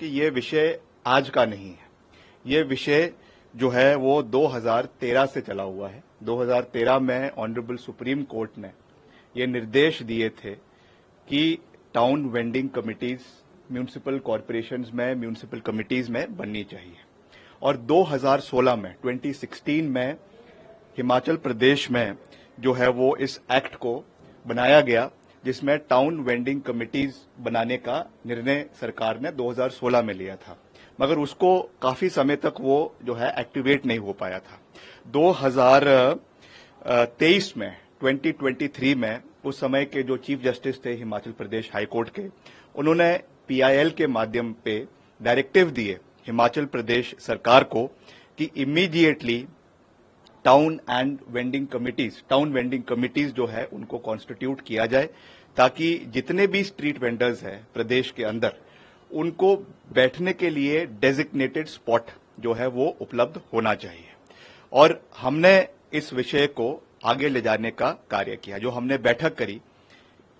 कि ये विषय आज का नहीं है। ये विषय जो है वो 2013 से चला हुआ है। 2013 में ऑनरेबल सुप्रीम कोर्ट ने ये निर्देश दिए थे कि town vending committees municipal corporations में, म्यूनिसिपल कमिटीज में बननी चाहिए। और 2016 में 2016 में हिमाचल प्रदेश में जो है वो इस एक्ट को बनाया गया, जिसमें टाउन वेंडिंग कमिटीज बनाने का निर्णय सरकार ने 2016 में लिया था, मगर उसको काफी समय तक वो जो है एक्टिवेट नहीं हो पाया था। 2023 में 2023 में उस समय के जो चीफ जस्टिस थे हिमाचल प्रदेश हाई कोर्ट के, उन्होंने पीआईएल के माध्यम पे डायरेक्टिव दिए हिमाचल प्रदेश सरकार को कि इमीडिएटली टाउन वेंडिंग कमिटीज जो है उनको कॉन्स्टिट्यूट किया जाए, ताकि जितने भी स्ट्रीट वेंडर्स हैं प्रदेश के अंदर उनको बैठने के लिए डेजिग्नेटेड स्पॉट जो है वो उपलब्ध होना चाहिए। और हमने इस विषय को आगे ले जाने का कार्य किया। जो हमने बैठक करी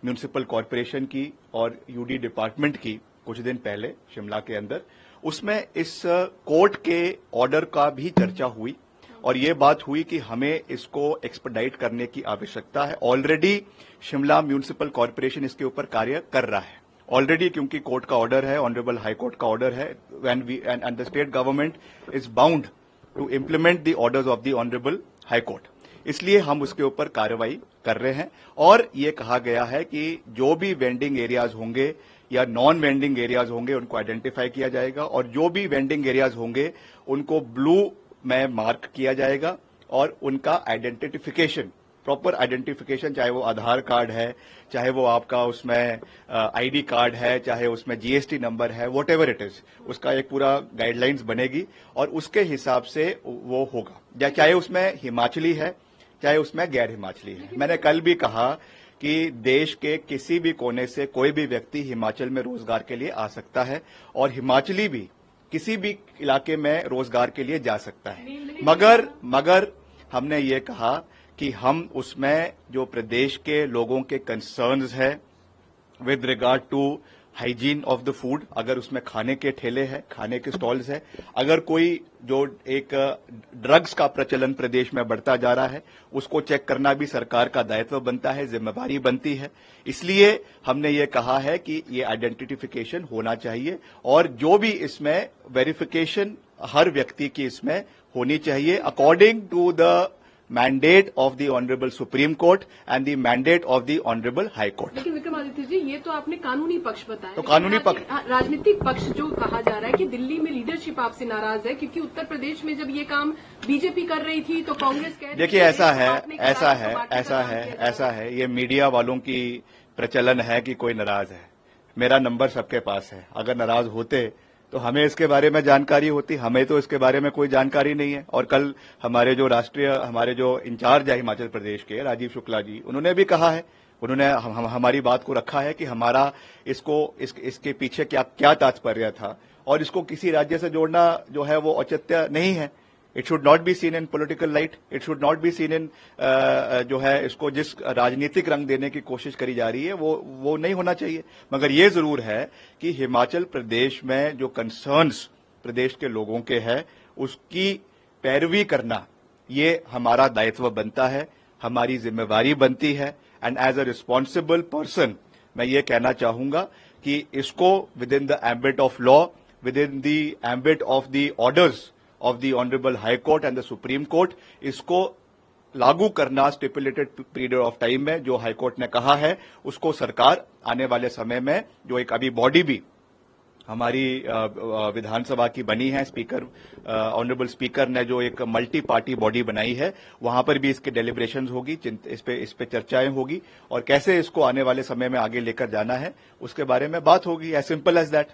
म्यूनिसिपल कॉरपोरेशन की और यूडी डिपार्टमेंट की कुछ दिन पहले शिमला के अंदर, उसमें इस कोर्ट के ऑर्डर का भी चर्चा हुई और ये बात हुई कि हमें इसको एक्सपेडाइट करने की आवश्यकता है। ऑलरेडी शिमला म्यूनिसिपल कॉरपोरेशन इसके ऊपर कार्य कर रहा है ऑलरेडी, क्योंकि कोर्ट का ऑर्डर है, ऑनरेबल हाई कोर्ट का ऑर्डर है, and the state government is bound to implement the orders of the honourable high court. इसलिए हम उसके ऊपर कार्रवाई कर रहे हैं। और ये कहा गया है कि जो भी वेंडिंग एरियाज होंगे या नॉन वेंडिंग एरियाज होंगे उनको आइडेंटिफाई किया जाएगा, और जो भी वेंडिंग एरियाज होंगे उनको ब्लू में मार्क किया जाएगा और उनका आइडेंटिफिकेशन, प्रॉपर आइडेंटिफिकेशन, चाहे वो आधार कार्ड है, चाहे वो आपका उसमें आईडी कार्ड है, चाहे उसमें जीएसटी नंबर है, वॉट एवर इट इज, उसका एक पूरा गाइडलाइंस बनेगी और उसके हिसाब से वो होगा, चाहे उसमें हिमाचली है चाहे उसमें गैर हिमाचली है। मैंने कल भी कहा कि देश के किसी भी कोने से कोई भी व्यक्ति हिमाचल में रोजगार के लिए आ सकता है और हिमाचली भी किसी भी इलाके में रोजगार के लिए जा सकता है, मगर हमने ये कहा कि हम उसमें जो प्रदेश के लोगों के कंसर्न्स है with regard to hygiene of the food, अगर उसमें खाने के ठेले हैं, खाने के स्टॉल्स है, अगर कोई जो एक ड्रग्स का प्रचलन प्रदेश में बढ़ता जा रहा है उसको चेक करना भी सरकार का दायित्व बनता है, जिम्मेवारी बनती है। इसलिए हमने ये कहा है कि ये आइडेंटिफिकेशन होना चाहिए और जो भी इसमें वेरिफिकेशन हर व्यक्ति की इसमें होनी चाहिए according to the mandate of the honourable supreme court and the mandate of the honourable high court. लेकिन विक्रमादित्य जी, ये तो आपने कानूनी पक्ष बताया, तो कानूनी पक्ष, राजनीतिक पक्ष जो कहा जा रहा है कि दिल्ली में लीडरशिप आपसे नाराज है क्योंकि उत्तर प्रदेश में जब ये काम बीजेपी कर रही थी तो कांग्रेस कह रही थी। देखिए ऐसा है, ये मीडिया वालों की प्रचलन है कि कोई नाराज है। मेरा नंबर सबके पास है, अगर नाराज होते तो हमें इसके बारे में जानकारी होती, हमें तो इसके बारे में कोई जानकारी नहीं है। और कल हमारे जो इंचार्ज है हिमाचल प्रदेश के राजीव शुक्ला जी, उन्होंने भी कहा है, उन्होंने हमारी बात को रखा है कि हमारा इसके पीछे क्या तात्पर्य था और इसको किसी राज्य से जोड़ना जो है वो औचित्य नहीं है। It should not be seen in political light, it should not be seen in जो है इसको जिस राजनीतिक रंग देने की कोशिश करी जा रही है वो नहीं होना चाहिए। मगर ये जरूर है कि हिमाचल प्रदेश में जो कंसर्न्स प्रदेश के लोगों के हैं उसकी पैरवी करना ये हमारा दायित्व बनता है, हमारी जिम्मेवारी बनती है। And as a responsible person मैं ये कहना चाहूंगा कि इसको within the ambit of law, within the ambit of the orders of the Honorable High Court and the Supreme Court, इसको लागू करना स्टिपुलेटेड पीरियड ऑफ टाइम में जो हाई कोर्ट ने कहा है उसको सरकार आने वाले समय में, जो एक अभी बॉडी भी हमारी विधानसभा की बनी है, स्पीकर ऑनरेबल स्पीकर ने जो एक मल्टी पार्टी बॉडी बनाई है, वहां पर भी इसके डेलिब्रेशंस होगी, इस पे चर्चाएं होगी और कैसे इसको आने वाले समय में आगे लेकर जाना है उसके बारे में बात होगी। As simple as that.